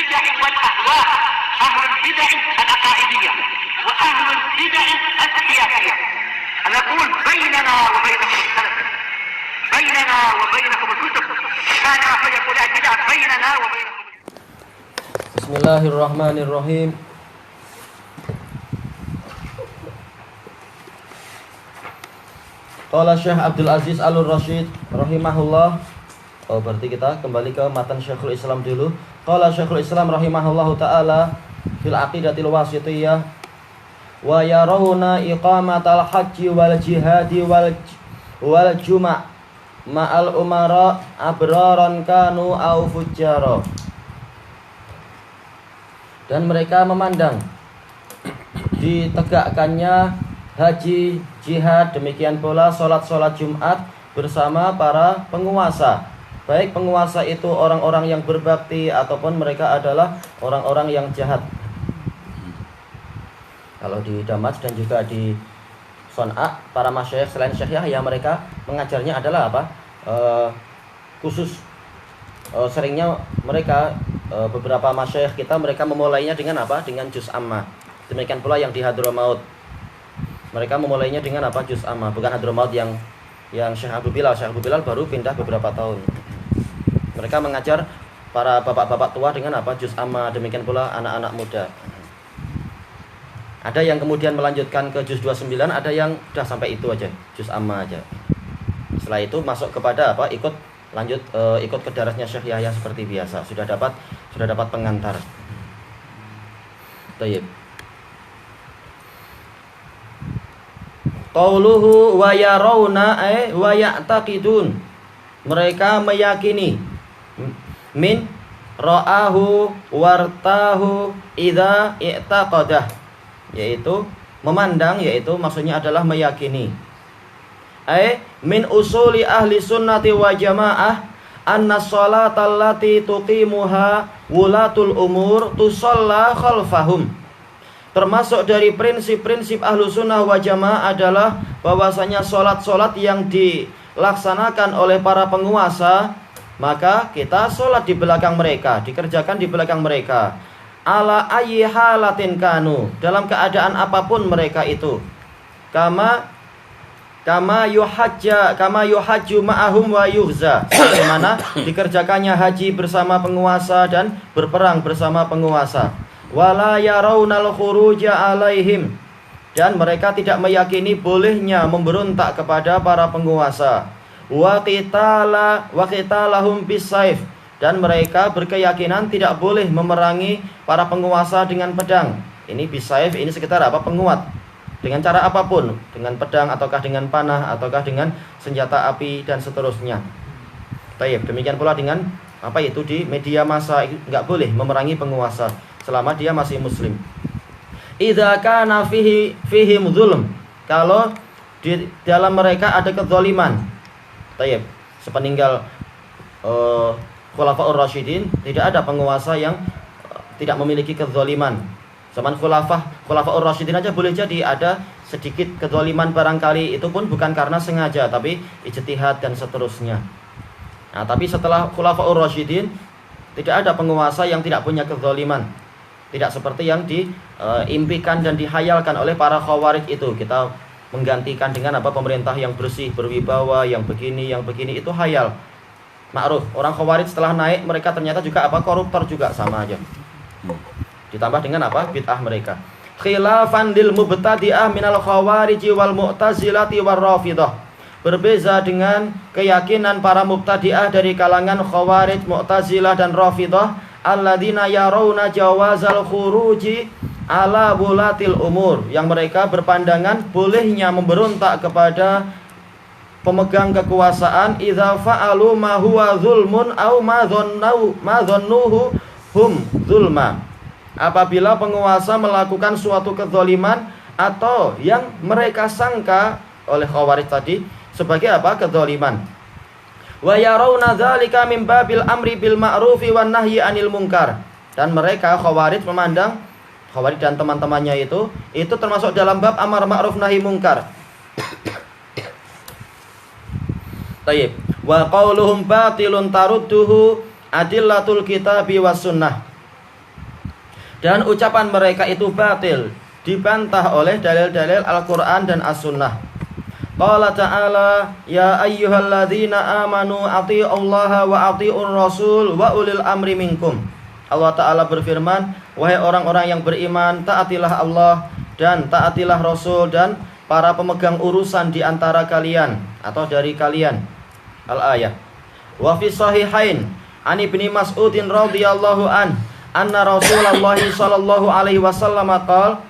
البدع والأهواء، أهل البدع العقائدية وأهل البدع السياسية. نقول بيننا وبينكم السلف، بيننا وبينكم الكتب، كان فيقول البدع بيننا وبينكم. Bismillahirrahmanirrahim. Qala Syekh Abdul Aziz Al-Rasyid rahimahullah. Berarti kita kembali ke matan Syekhul Islam dulu. Qala Syekhul Islam rahimahullahu taala fil aqidatil wasithiyah wa yarawna iqamatal haji wal jihadi wal juma' ma'al umara abraran kanu au fujjara. Dan mereka memandang ditegakkannya haji, jihad, demikian pula sholat Jumat bersama para penguasa. Baik penguasa itu orang-orang yang berbakti ataupun mereka adalah orang-orang yang jahat. Kalau di Damas dan juga di Son'a, para masyayikh selain Syekh Yahya mereka mengajarnya adalah apa? Khusus seringnya mereka beberapa masyayikh kita mereka memulainya dengan apa? Dengan juz amma. Demikian pula yang di Hadramaut. Mereka memulainya dengan apa? Juz amma, bukan Hadramaut yang Syekh Abu Bilal. Syekh Abu Bilal baru pindah beberapa tahun. Mereka mengajar para bapak-bapak tua dengan apa? Juz amma, demikian pula anak-anak muda. Ada yang kemudian melanjutkan ke juz 29, ada yang sudah sampai itu aja, juz amma aja. Setelah itu masuk kepada apa? Ikut ke darasnya Syekh Yahya seperti biasa. Sudah dapat pengantar. Tayyib. Qauluhu wa yarawna wa ya'taqidun. Mereka meyakini min ra'ahu wartahu idza i'taqadah, yaitu memandang, yaitu maksudnya adalah meyakini. Min usuli ahli sunnati wa jamaah anna sholata allati tuqimuha wulatul umur tusalla khalfahum. Termasuk dari prinsip-prinsip ahlu sunnah wa jamaah adalah bahwasanya sholat yang dilaksanakan oleh para penguasa, maka kita sholat di belakang mereka, dikerjakan di belakang mereka. Ala ayyi halatin kanu, dalam keadaan apapun mereka itu. Kama yuhajju ma'ahum wa yuhza, bagaimana dikerjakannya haji bersama penguasa dan berperang bersama penguasa. Wala yarawnal khuruja alaihim, dan mereka tidak meyakini bolehnya memberontak kepada para penguasa. Wa qitalahum bisaif, dan mereka berkeyakinan tidak boleh memerangi para penguasa dengan pedang. Ini bisaif, ini sekitar apa? Penguat. Dengan cara apapun, dengan pedang ataukah dengan panah ataukah dengan senjata api dan seterusnya. Baik, demikian pula dengan apa itu di media massa, enggak boleh memerangi penguasa selama dia masih muslim. Idza kana fihi zulm, kalau di dalam mereka ada kezaliman. Baik, sepeninggal Khulafaur Rasyidin tidak ada penguasa yang tidak memiliki kezaliman. Zaman Khulafaur Rasyidin aja boleh jadi ada sedikit kezaliman barangkali, itu pun bukan karena sengaja tapi ijtihad dan seterusnya. Nah, tapi setelah Khulafaur Rasyidin tidak ada penguasa yang tidak punya kezaliman. Tidak seperti yang diimpikan dan dihayalkan oleh para khawarij itu. Kita menggantikan dengan apa? Pemerintah yang bersih, berwibawa, yang begini, itu hayal. Ma'ruf, orang khawarij setelah naik mereka ternyata juga apa? Koruptor juga, sama aja. Ditambah dengan apa? Bid'ah mereka. Khilafan lil mubtadi'ah minal khawariji wal mu'tazilati war rafidah. Berbeza dengan keyakinan para mubtadi'ah dari kalangan khawarij, mu'tazilah dan rafidah, alladzina yarawna jawazal khuruji ala wulatil umur, yang mereka berpandangan bolehnya memberontak kepada pemegang kekuasaan idza fa'alu ma huwa zulmun au ma dhannuhu hum zulma, apabila penguasa melakukan suatu kezaliman atau yang mereka sangka oleh khawarij tadi sebagai apa? Kezaliman. Wa yarawna dzalika min babil amri bil ma'rufi wan nahyi 'anil munkar, dan mereka khawarij memandang, khawarij dan teman-temannya itu termasuk dalam bab amar ma'ruf nahi munkar. Tayyib. Wa qauluhum batilun tarudduhu adillatul kitabi was sunnah. Dan ucapan mereka itu batil, dibantah oleh dalil-dalil Al-Quran dan As-Sunnah. Qala ta'ala, ya ayyuhalladzina amanu ati'ullaha wa ati'ur rasul wa ulil amri minkum. Allah Ta'ala berfirman, wahai orang-orang yang beriman, taatilah Allah dan taatilah Rasul dan para pemegang urusan di antara kalian atau dari kalian. Al-ayah. Wa fi sahihain an Ibnu Mas'udin radhiyallahu anna Rasulullah sallallahu alaihi wasallam qala,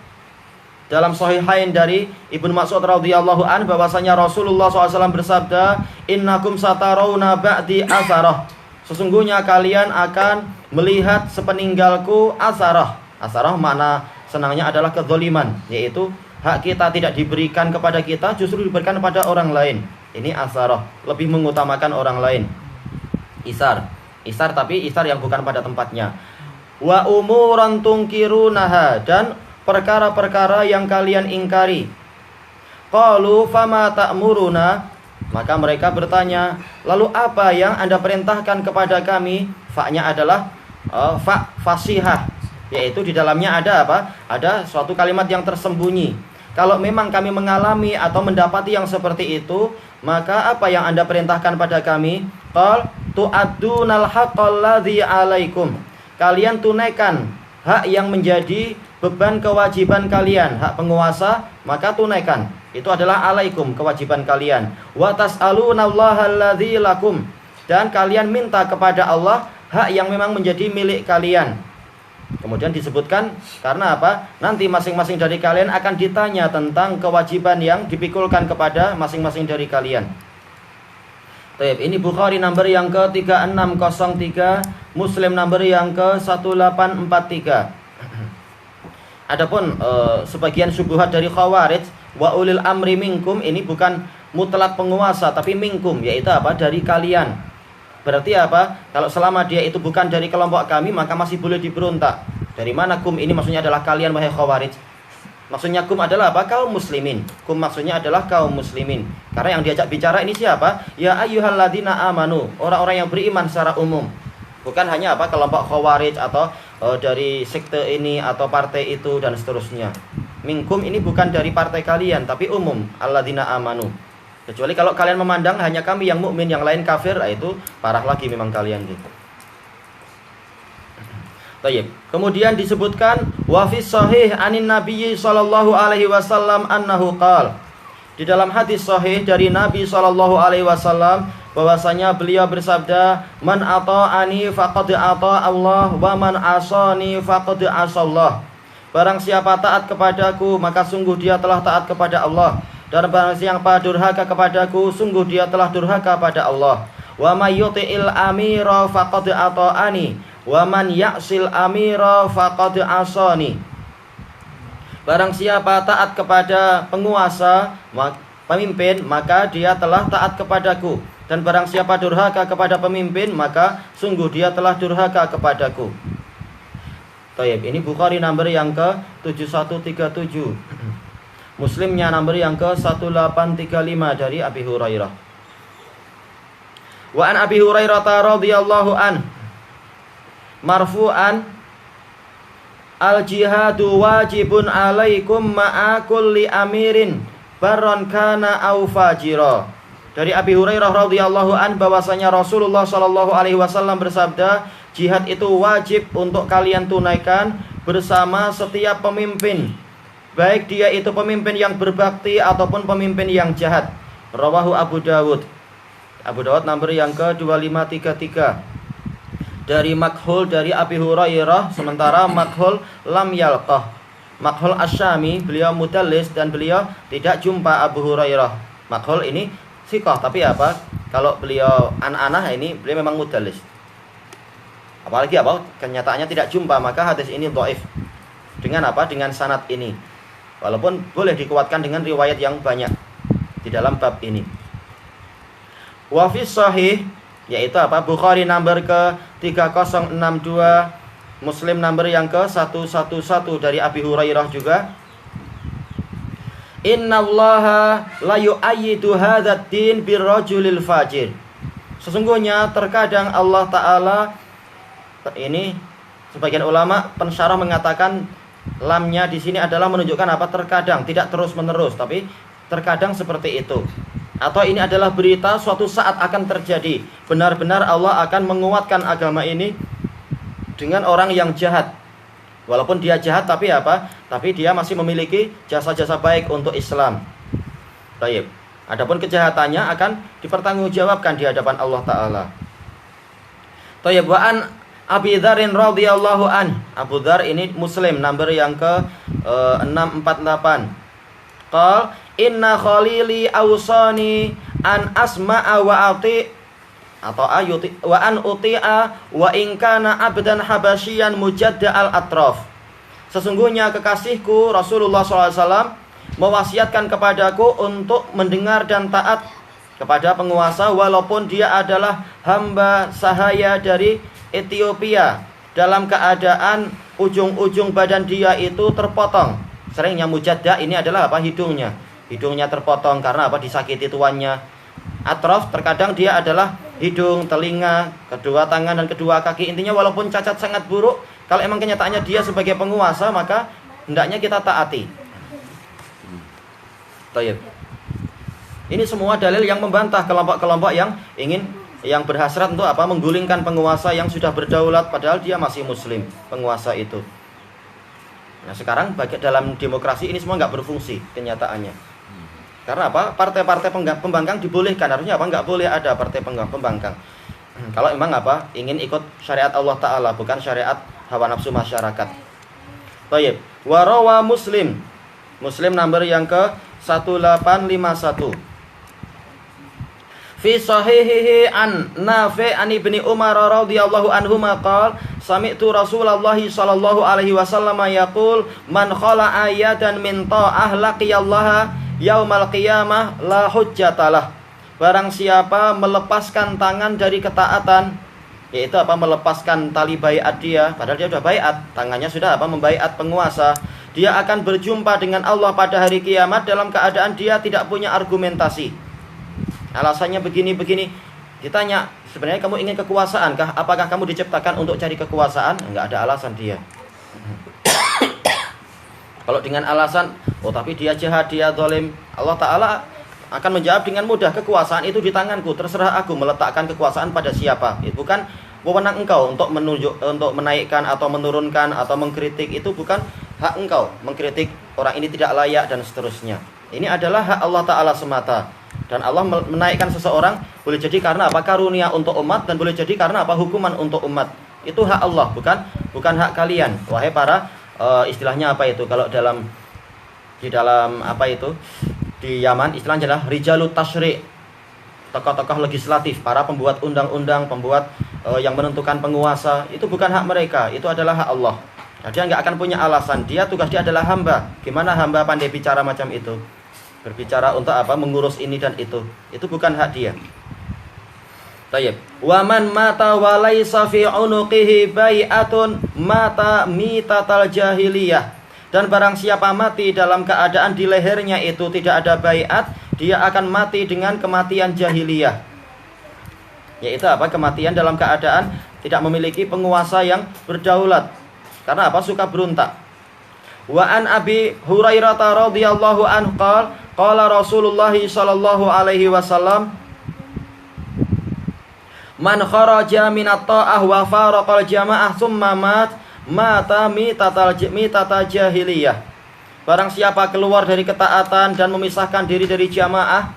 dalam sahihain dari Ibnu Mas'ud radhiyallahu bahwasanya Rasulullah SAW bersabda, innakum satarawna ba'di asarah, sesungguhnya kalian akan melihat sepeninggalku asarah. Asarah makna senangnya adalah kezaliman, yaitu hak kita tidak diberikan kepada kita, justru diberikan kepada orang lain. Ini asarah, lebih mengutamakan orang lain. Isar tapi isar yang bukan pada tempatnya. Wa umuran tungkirunaha, dan perkara-perkara yang kalian ingkari. Qalu fama ta'muruna, maka mereka bertanya, lalu apa yang Anda perintahkan kepada kami? Fa-nya adalah fa fasihah, yaitu di dalamnya ada apa? Ada suatu kalimat yang tersembunyi. Kalau memang kami mengalami atau mendapati yang seperti itu, maka apa yang Anda perintahkan pada kami? Qal tu'addunal haqqal ladzi 'alaikum. Kalian tunaikan hak yang menjadi beban kewajiban kalian, hak penguasa, maka tunaikan. Itu adalah alaikum, kewajiban kalian. Wa tas'alunallaha alladzi lakum, dan kalian minta kepada Allah hak yang memang menjadi milik kalian. Kemudian disebutkan karena apa? Nanti masing-masing dari kalian akan ditanya tentang kewajiban yang dipikulkan kepada masing-masing dari kalian. Baik, ini Bukhari nomor yang ke-3603, Muslim nomor yang ke-1843. Adapun sebagian syubhat dari Khawarij, wa ulil amri minkum, ini bukan mutlak penguasa tapi minkum, yaitu apa? Dari kalian. Berarti apa? Kalau selama dia itu bukan dari kelompok kami, maka masih boleh diberontak. Dari mana kum ini? Maksudnya adalah kalian wahai Khawarij. Maksudnya kum adalah apa? Kaum muslimin. Kum maksudnya adalah kaum muslimin. Karena yang diajak bicara ini siapa? Ya ayyuhalladzina amanu, orang-orang yang beriman secara umum. Bukan hanya apa? Kelompok Khawarij atau dari sekte ini atau partai itu dan seterusnya. Minkum ini bukan dari partai kalian tapi umum, alladzina amanu. Kecuali kalau kalian memandang hanya kami yang mukmin, yang lain kafir, itu parah lagi memang kalian gitu. Baik. Kemudian disebutkan wa fi sahih anin nabiyyi sallallahu alaihi wasallam annahu qala. Di dalam hadis sahih dari Nabi sallallahu alaihi wasallam bahwasanya beliau bersabda, man ata'ani faqad ata Allah wa man asani faqad asallah. Barang siapa taat kepadaku, maka sungguh dia telah taat kepada Allah. Dan barang siapa durhaka kepadaku, sungguh dia telah durhaka pada Allah. Wa may yuti'il amira faqad ata'ani wa man ya'sil amira faqad asani. Barang siapa taat kepada penguasa, pemimpin, maka dia telah taat kepadaku. Dan barang siapa durhaka kepada pemimpin, maka sungguh dia telah durhaka kepadaku. Baik, ini Bukhari nomor yang ke-7137. Muslimnya nomor yang ke-1835 dari Abi Hurairah. Wa an Abi Hurairah radhiyallahu an marfu'an al-jihadu wajibun alaikum ma'a kulli amirin barran kana aw fajira. Dari Abi Hurairah radhiyallahu an bahwasanya Rasulullah sallallahu alaihi wasallam bersabda, jihad itu wajib untuk kalian tunaikan bersama setiap pemimpin, baik dia itu pemimpin yang berbakti ataupun pemimpin yang jahat. Rawahu Abu Dawud. Abu Dawud nomor yang ke-2533. Dari Makhul dari Abi Hurairah, sementara Makhul lam yalqah. Makhul Asyami, beliau mudallis dan beliau tidak jumpa Abu Hurairah. Makhul ini siqah, tapi apa? Kalau beliau an-anah ini beliau memang mudallis. Apalagi apa? Kenyataannya tidak jumpa, maka hadis ini dhaif. Dengan apa? Dengan sanad ini. Walaupun boleh dikuatkan dengan riwayat yang banyak di dalam bab ini. Wa fi sahih, yaitu apa? Bukhari nomor ke-3062, Muslim nomor yang ke-111 dari Abi Hurairah juga. Innallaha la yu'ayyidu hadzal din birrajulil fajir. Sesungguhnya terkadang Allah Ta'ala Sebagian ulama pensyarah mengatakan lamnya di sini adalah menunjukkan apa? Terkadang, tidak terus-menerus, tapi terkadang seperti itu. Atau ini adalah berita suatu saat akan terjadi. Benar-benar Allah akan menguatkan agama ini dengan orang yang jahat. Walaupun dia jahat tapi apa? Tapi dia masih memiliki jasa-jasa baik untuk Islam. Baik. Adapun kejahatannya akan dipertanggungjawabkan di hadapan Allah Ta'ala. Tayyib, wa an Abi Dzarin radhiyallahu an. Abu Dzar ini Muslim, nomor yang ke 648. Qal inna khalili awsani an asma'a wa ati atau ayuti wa an uti'a wa in kana abdan habasyian mujadda al atraf. Sesungguhnya kekasihku Rasulullah SAW mewasiatkan kepadaku untuk mendengar dan taat kepada penguasa walaupun dia adalah hamba sahaya dari Ethiopia, dalam keadaan ujung-ujung badan dia itu terpotong. Seringnya mujadda ini adalah apa? Hidungnya terpotong karena apa? Disakiti tuannya. Atrof terkadang dia adalah hidung, telinga, kedua tangan dan kedua kaki. Intinya walaupun cacat sangat buruk, kalau emang kenyataannya dia sebagai penguasa, maka hendaknya kita taati. Tayyib. Ini semua dalil yang membantah kelompok-kelompok yang berhasrat untuk apa? Menggulingkan penguasa yang sudah berdaulat padahal dia masih muslim, penguasa itu. Nah, sekarang dalam demokrasi ini semua nggak berfungsi kenyataannya. Karena apa? Partai-partai pembangkang dibolehkan. Harusnya apa? Nggak boleh ada partai pembangkang. Kalau emang apa? Ingin ikut syariat Allah Ta'ala, bukan syariat hawa nafsu masyarakat. Tayyib. Warawa Muslim. Muslim nomor yang ke 1851. Fi sahihihi an Nafi' an Ibni Umar radhiyallahu anhu maqal sami'tu Rasulullah sallallahu alaihi wasallam yaqul man khala'a yadan min ta'ah laqiyallaha yaumal qiyamah la hujjatalah. Barang siapa melepaskan tangan dari ketaatan, yaitu apa? Melepaskan tali baiat dia, padahal dia sudah baiat, tangannya sudah apa? Membaiat penguasa. Dia akan berjumpa dengan Allah pada hari kiamat dalam keadaan dia tidak punya argumentasi. Alasannya begini-begini. Ditanya, sebenarnya kamu ingin kekuasaan kah? Apakah kamu diciptakan untuk cari kekuasaan? Enggak ada alasan dia. Kalau dengan alasan, oh tapi dia jahat, dia zalim, Allah Ta'ala akan menjawab dengan mudah, kekuasaan itu di tanganku, terserah aku meletakkan kekuasaan pada siapa. Itu bukan wewenang engkau untuk untuk menaikkan atau menurunkan atau mengkritik. Itu bukan hak engkau mengkritik orang ini tidak layak dan seterusnya. Ini adalah hak Allah Ta'ala semata. Dan Allah menaikkan seseorang boleh jadi karena apa? Karunia untuk umat, dan boleh jadi karena apa? Hukuman untuk umat. Itu hak Allah, bukan hak kalian. Wahai para istilahnya apa itu? Kalau di dalam apa itu? Di Yaman istilahnya adalah rijalut tasyri', tokoh-tokoh legislatif, para pembuat undang-undang, pembuat yang menentukan penguasa. Itu bukan hak mereka, itu adalah hak Allah. Nah, dia nggak akan punya alasan. Tugas dia adalah hamba. Gimana hamba pandai bicara macam itu? Berbicara untuk apa? Mengurus ini dan itu. Itu bukan hak dia. Tayyib. Wa man mata wa laisa fi unuqihi bai'atun mata mitatal jahiliyah. Dan barang siapa mati dalam keadaan di lehernya itu tidak ada baiat, dia akan mati dengan kematian jahiliyah. Yaitu apa? Kematian dalam keadaan tidak memiliki penguasa yang berdaulat. Karena apa? Suka berontak. Wa an Abi Hurairah radhiyallahu anhu qala Rasulullah sallallahu alaihi wasallam man kharaja minat ta'ah wa faraqal jamaah tsumma mata mitata jahiliyah. Barang siapa keluar dari ketaatan dan memisahkan diri dari jamaah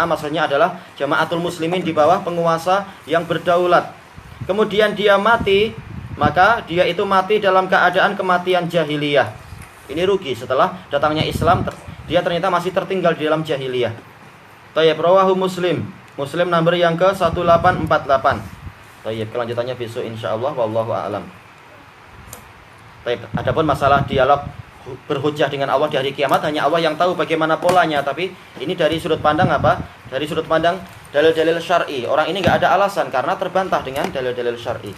maksudnya adalah jamaatul muslimin di bawah penguasa yang berdaulat, kemudian dia mati, maka dia itu mati dalam keadaan kematian jahiliyah. Ini rugi, setelah datangnya Islam dia ternyata masih tertinggal di dalam jahiliyah. Tayyib, rawahu Muslim nomor yang ke 1848. Tayyib, kelanjutannya besok insyaallah, wallahu a'lam. Tayyib, adapun masalah dialog berhujjah dengan Allah di hari kiamat hanya Allah yang tahu bagaimana polanya, tapi ini dari sudut pandang apa? Dari sudut pandang dalil-dalil syar'i. Orang ini enggak ada alasan karena terbantah dengan dalil-dalil syar'i.